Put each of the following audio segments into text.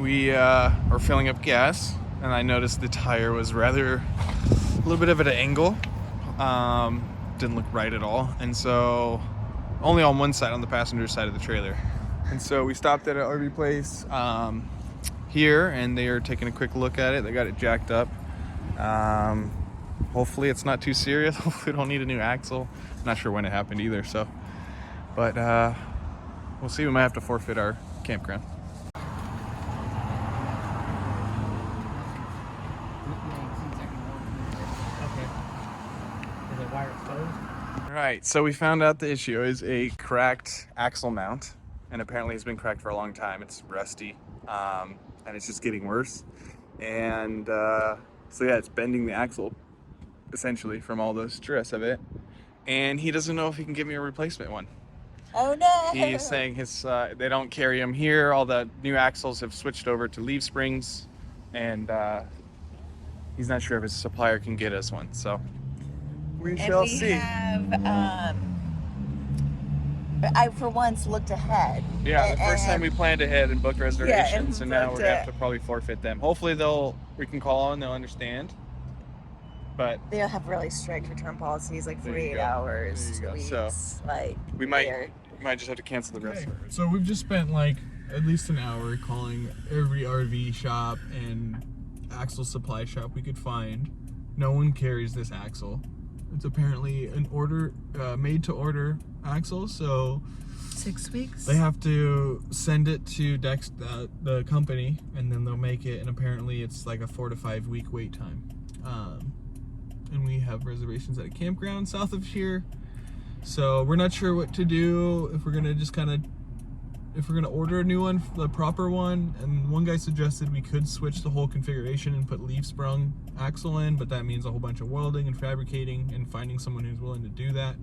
we are filling up gas, and I noticed the tire was rather a little bit of at an angle. Didn't look right at all, and so only on one side, on the passenger side of the trailer. And so we stopped at an RV place here, and they are taking a quick look at it. They got it jacked up. Hopefully it's not too serious. Hopefully we don't need a new axle. I'm not sure when it happened either, so. But we'll see. We might have to forfeit our campground. Alright, so we found out the issue is a cracked axle mount, and apparently it's been cracked for a long time. It's rusty, and it's just getting worse. And so yeah, it's bending the axle essentially from all the stress of it, and he doesn't know if he can give me a replacement one. Oh no! He's saying his they don't carry them here. All the new axles have switched over to leaf springs, and he's not sure if his supplier can get us one. So we shall see. I for once looked ahead. Yeah, the first time we planned ahead and booked reservations, and now we're gonna have to probably forfeit them. Hopefully we can call and they'll understand. But they'll have really strict return policies, like 48 hours, 2 weeks. So like we might just have to cancel the rest. So we've just spent like at least an hour calling every RV shop and axle supply shop we could find. No one carries this axle. It's apparently an made to order axle, so 6 weeks. They have to send it to the company, and then they'll make it. And apparently, it's like a 4 to 5 week wait time. And we have reservations at a campground south of here, so we're not sure what to do. If we're gonna if we're gonna order a new one, the proper one. And one guy suggested we could switch the whole configuration and put leaf sprung axle in, but that means a whole bunch of welding and fabricating and finding someone who's willing to do that.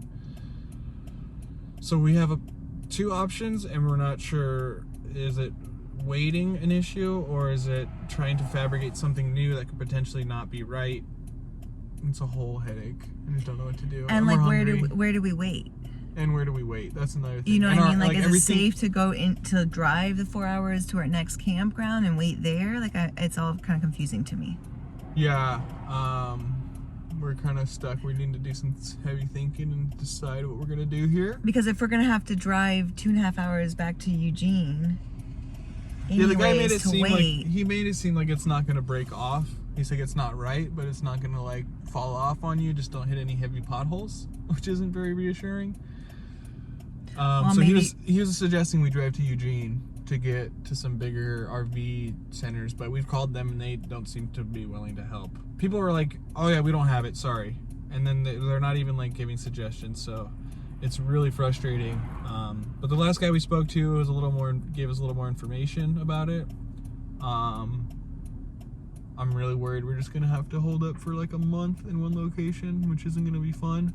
So we have two options, and we're not sure, is it waiting an issue, or is it trying to fabricate something new that could potentially not be right? It's a whole headache. I just don't know what to do. And like, where do we wait? And where do we wait? That's another thing. You know what I mean? Like, is it safe to go to drive the 4 hours to our next campground and wait there? Like, it's all kind of confusing to me. Yeah, we're kind of stuck. We need to do some heavy thinking and decide what we're gonna do here. Because if we're gonna have to drive 2.5 hours back to Eugene, yeah, the guy made it seem like it's not gonna break off. He's like, it's not right, but it's not gonna like fall off on you. Just don't hit any heavy potholes, which isn't very reassuring. So he was suggesting we drive to Eugene to get to some bigger RV centers, but we've called them and they don't seem to be willing to help. People were like, oh yeah, we don't have it, sorry. And then they're not even like giving suggestions, so it's really frustrating. But the last guy we spoke to gave us a little more information about it. I'm really worried we're just gonna have to hold up for like a month in one location, which isn't gonna be fun.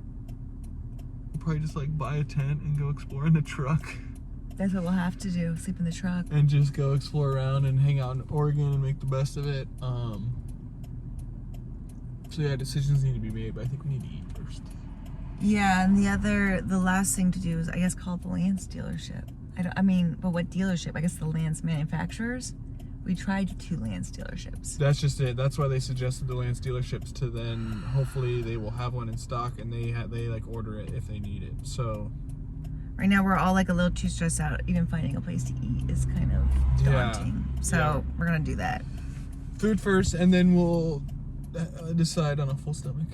We'll probably just like buy a tent and go explore in the truck. That's what we'll have to do, sleep in the truck. And just go explore around and hang out in Oregon and make the best of it. So yeah, decisions need to be made, but I think we need to eat first. Yeah, and the last thing to do is, I guess, call the Lance dealership. But what dealership? I guess the Lance manufacturers? We tried 2 Lance dealerships. That's just it. That's why they suggested the Lance dealerships, to then hopefully they will have one in stock, and they like order it if they need it. So right now we're all like a little too stressed out. Even finding a place to eat is kind of daunting. So we're gonna do that. Food first, and then we'll decide on a full stomach.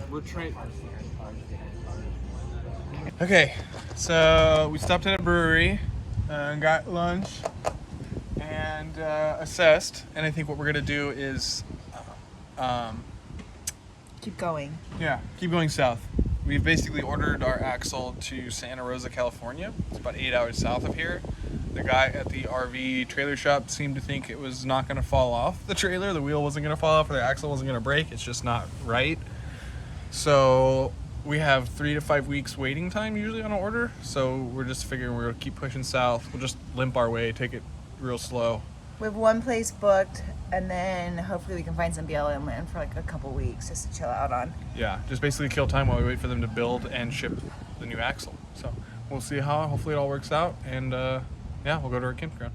We're trying. Okay, so we stopped at a brewery and got lunch and assessed, and I think what we're gonna do is keep going. Yeah, keep going south. We've basically ordered our axle to Santa Rosa, California. It's about 8 hours south of here. The guy at the RV trailer shop seemed to think it was not gonna fall off the trailer. The wheel wasn't gonna fall off, or the axle wasn't gonna break. It's just not right. So we have 3 to 5 weeks waiting time usually on an order. So we're just figuring we're gonna keep pushing south. We'll just limp our way, take it real slow. We have one place booked, and then hopefully we can find some BLM land for like a couple weeks just to chill out on. Yeah, just basically kill time while we wait for them to build and ship the new axle. So we'll see how. Hopefully it all works out, and yeah, we'll go to our campground.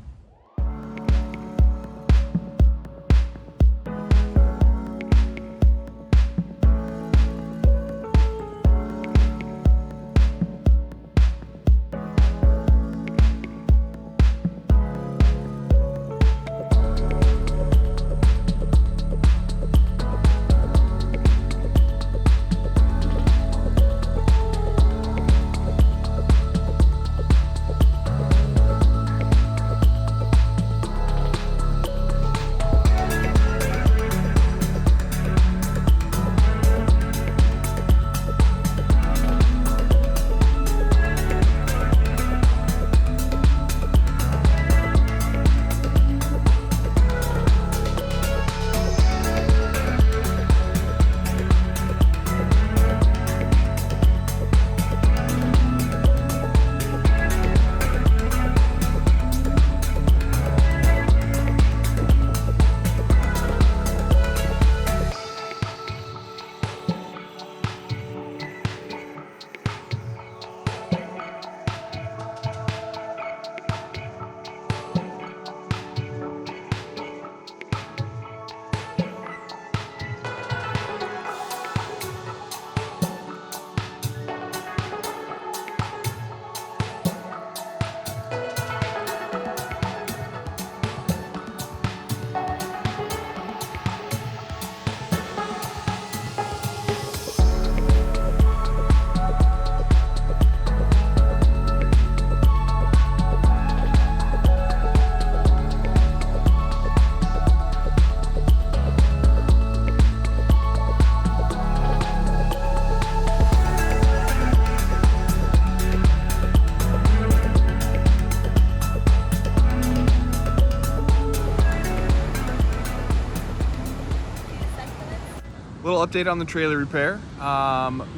Little update on the trailer repair.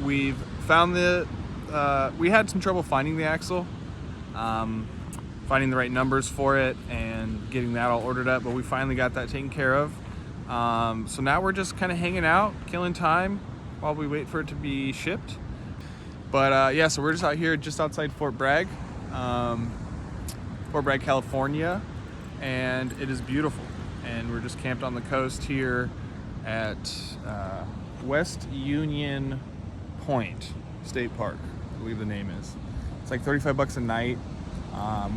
We've found we had some trouble finding the axle, finding the right numbers for it and getting that all ordered up, but we finally got that taken care of. So now we're just kind of hanging out, killing time while we wait for it to be shipped. But yeah, so we're just out here just outside Fort Bragg, California, and it is beautiful. And we're just camped on the coast here at West Union Point State Park, I believe the name is. It's like $35 a night.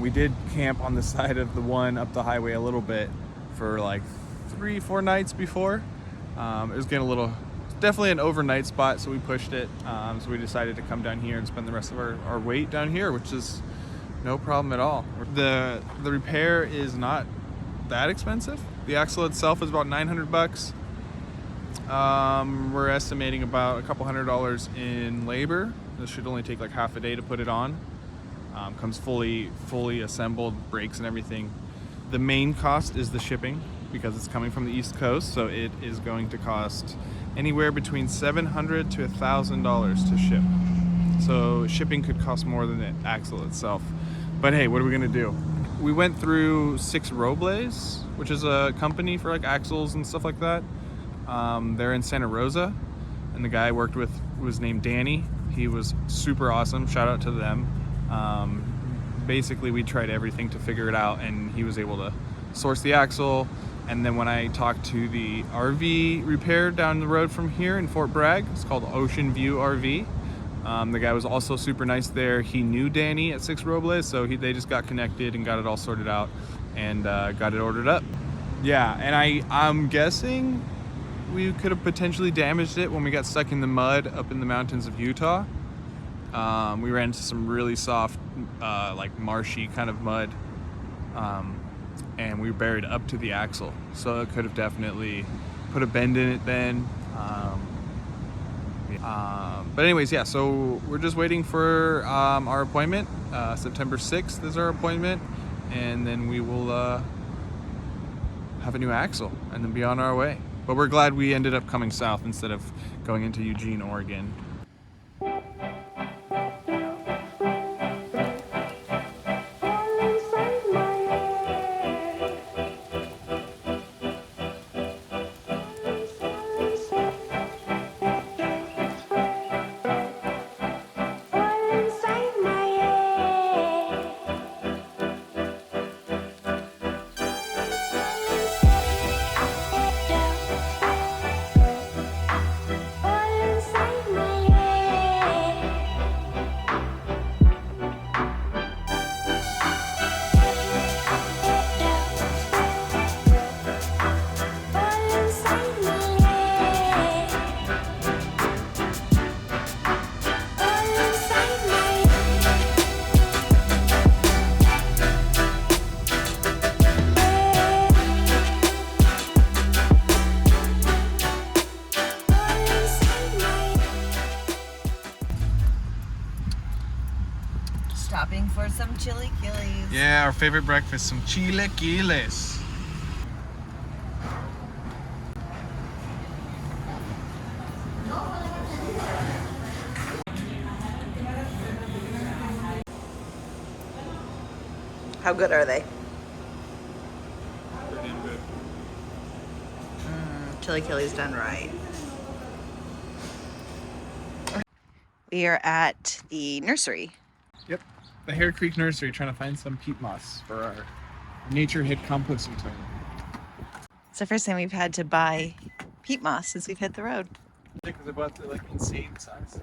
We did camp on the side of the one up the highway a little bit for like 3-4 nights before. It was getting a little, definitely an overnight spot, so we pushed it. So we decided to come down here and spend the rest of our wait down here, which is no problem at all. The repair is not that expensive. The axle itself is about $900. We're estimating about a couple $100 in labor. This should only take like half a day to put it on. Comes fully assembled, brakes and everything. The main cost is the shipping because it's coming from the East Coast, so it is going to cost anywhere between $700 to $1,000 to ship. So shipping could cost more than the axle itself. But hey, what are we gonna do? We went through 6 Robles, which is a company for like axles and stuff like that. They're in Santa Rosa, and the guy I worked with was named Danny. He was super awesome. Shout out to them. Basically, we tried everything to figure it out, and he was able to source the axle. And then when I talked to the RV repair down the road from here in Fort Bragg, it's called Ocean View RV. The guy was also super nice there. He knew Danny at 6 Robles, so they just got connected and got it all sorted out and got it ordered up. Yeah, and I'm guessing we could have potentially damaged it when we got stuck in the mud up in the mountains of Utah. We ran into some really soft, like marshy kind of mud, and we were buried up to the axle. So it could have definitely put a bend in it then. But anyways, yeah, so we're just waiting for our appointment. September 6th is our appointment, and then we will have a new axle and then be on our way. But we're glad we ended up coming south instead of going into Eugene, Oregon. stopping for some chilaquiles. Yeah, our favorite breakfast, some chilaquiles. How good are they? Pretty damn good. Chilaquiles done right. We are at the nursery. Yep, the Hare Creek Nursery, trying to find some peat moss for our nature hit composting toilet. It's the first time we've had to buy peat moss since we've hit the road. Yeah, because I bought the like insane size.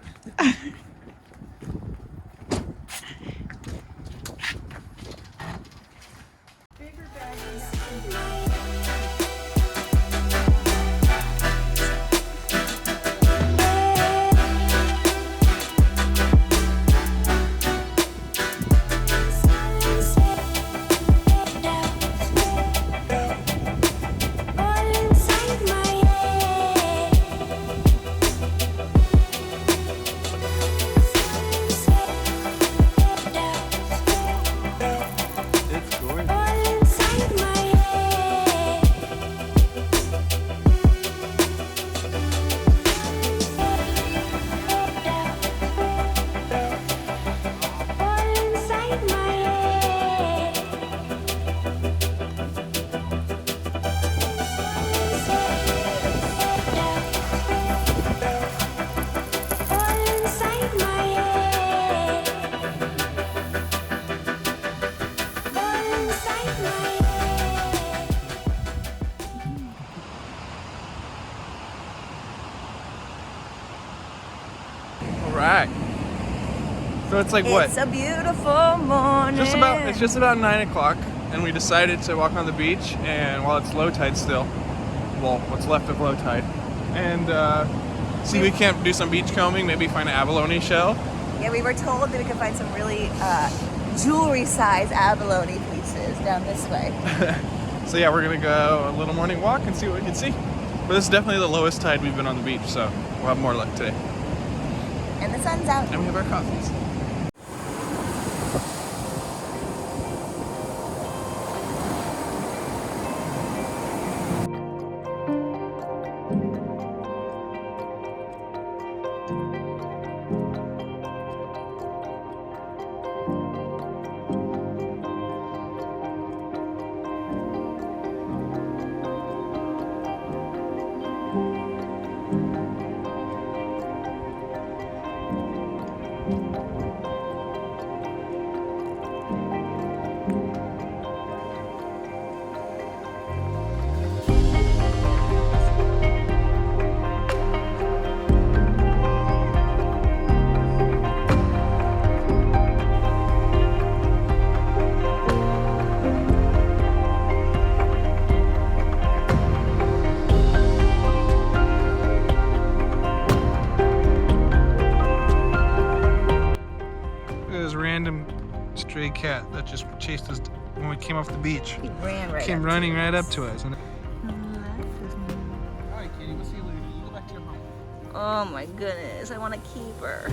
Alright. So it's like what? It's a beautiful morning. It's just about 9 o'clock, and we decided to walk on the beach, and while it's low tide still, well, what's left of low tide, and see if we can't do some beach combing, maybe find an abalone shell. Yeah, we were told that we could find some really jewelry-sized abalone pieces down this way. So yeah, we're gonna go a little morning walk and see what we can see. But this is definitely the lowest tide we've been on the beach, so we'll have more luck today. And the sun's out. And we have our coffees. Random stray cat that just chased us when we came off the beach. He ran right Came up running to right us. up to us. And... Alright, Katie, we'll see you later. You go back to your home. Oh my goodness, I want to keep her.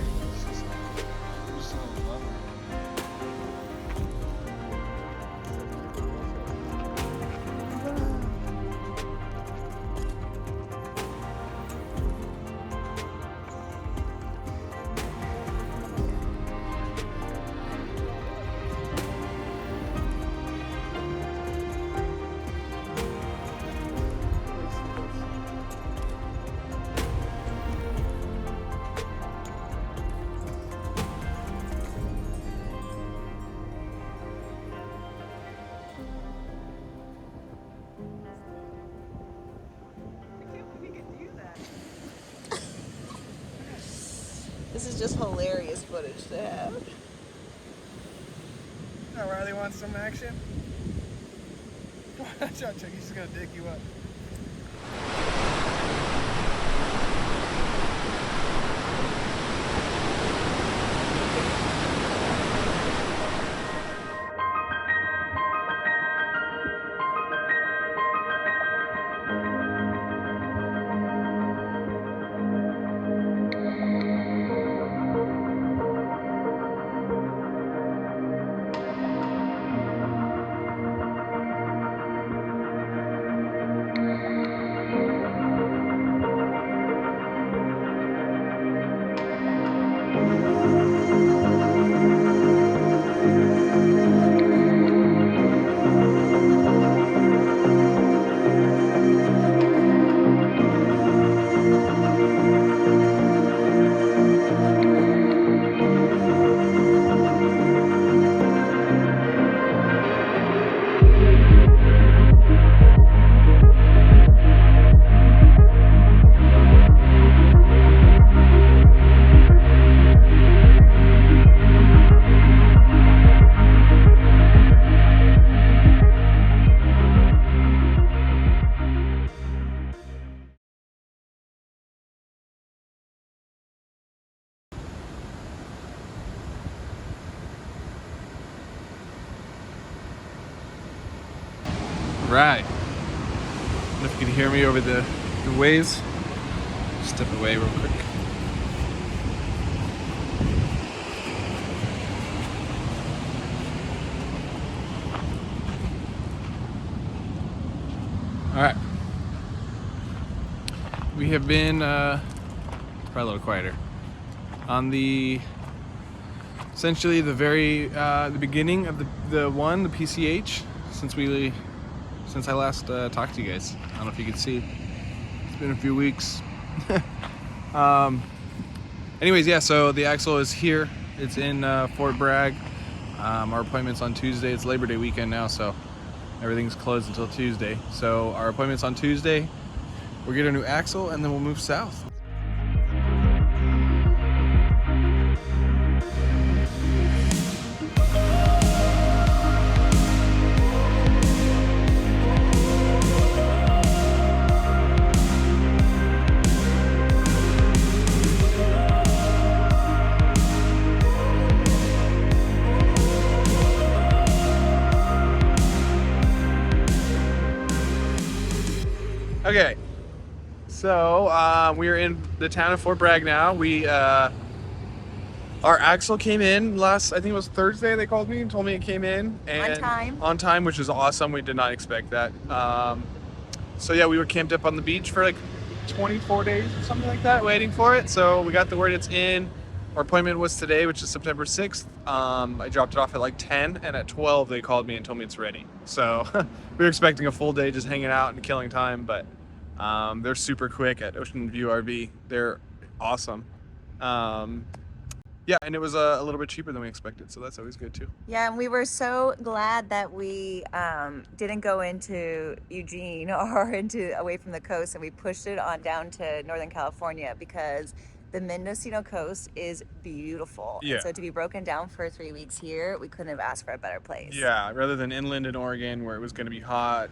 This is just hilarious footage to have. Now Riley wants some action. Watch out, Chuck. He's just gonna dig you up. Right. I don't know if you can hear me over the waves. Step away real quick. All right. We have been probably a little quieter on the essentially the very the beginning of the PCH since I last talked to you guys. I don't know if you can see. It's been a few weeks. Anyways, yeah. So the Axel is here. It's in Fort Bragg. Our appointment's on Tuesday. It's Labor Day weekend now, so everything's closed until Tuesday. So our appointment's on Tuesday. We'll get a new Axel and then we'll move south. Okay, so we're in the town of Fort Bragg now. Our Axel came in I think it was Thursday. They called me and told me it came in and on time, which is awesome. We did not expect that. So yeah, we were camped up on the beach for like 24 days or something like that, waiting for it. So we got the word it's in. Our appointment was today, which is September 6th. I dropped it off at like 10, and at 12 they called me and told me it's ready. So we were expecting a full day just hanging out and killing time, but they're super quick at Ocean View RV. They're awesome. Yeah, and it was a little bit cheaper than we expected, so that's always good too. Yeah, and we were so glad that we didn't go into Eugene or away from the coast, and we pushed it on down to Northern California because the Mendocino Coast is beautiful. Yeah. And so to be broken down for 3 weeks here, we couldn't have asked for a better place. Yeah, rather than inland in Oregon where it was going to be hot.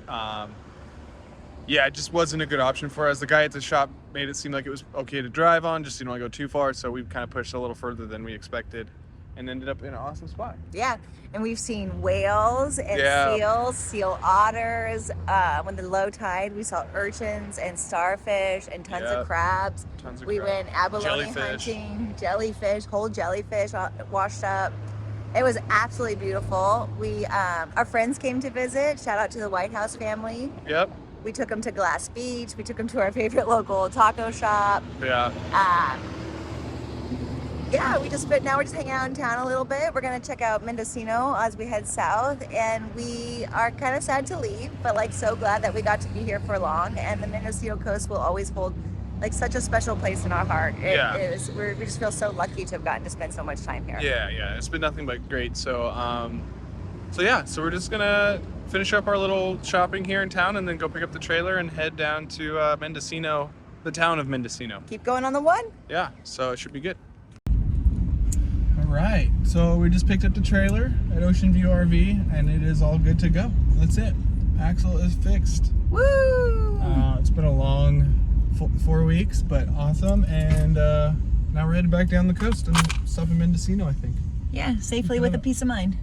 Yeah, it just wasn't a good option for us. The guy at the shop made it seem like it was okay to drive on, just didn't want to go too far, so we kind of pushed a little further than we expected and ended up in an awesome spot. Yeah, and we've seen whales and seals, seal otters. When the low tide, we saw urchins and starfish and tons of crabs. We went abalone hunting, jellyfish, whole jellyfish washed up. It was absolutely beautiful. Our friends came to visit. Shout out to the White House family. Yep. We took them to Glass Beach. We took them to our favorite local taco shop. Yeah. Yeah, now we're just hanging out in town a little bit. We're gonna check out Mendocino as we head south, and we are kind of sad to leave, but like so glad that we got to be here for long. And the Mendocino Coast will always hold like such a special place in our heart. We just feel so lucky to have gotten to spend so much time here. Yeah, it's been nothing but great. So so we're just gonna finish up our little shopping here in town and then go pick up the trailer and head down to Mendocino, the town of Mendocino. Keep going on the one. Yeah, so it should be good. All right, so we just picked up the trailer at Ocean View RV and it is all good to go. That's it. Axel is fixed. Woo! It's been a long 4 weeks, but awesome. And now we're headed back down the coast and stop in Mendocino, I think. Yeah, safely with a peace of mind.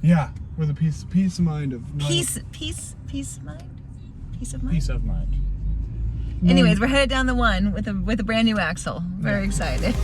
Yeah, with a peace of mind of peace of mind. Anyways, we're headed down the one with a brand new Axel. Very excited.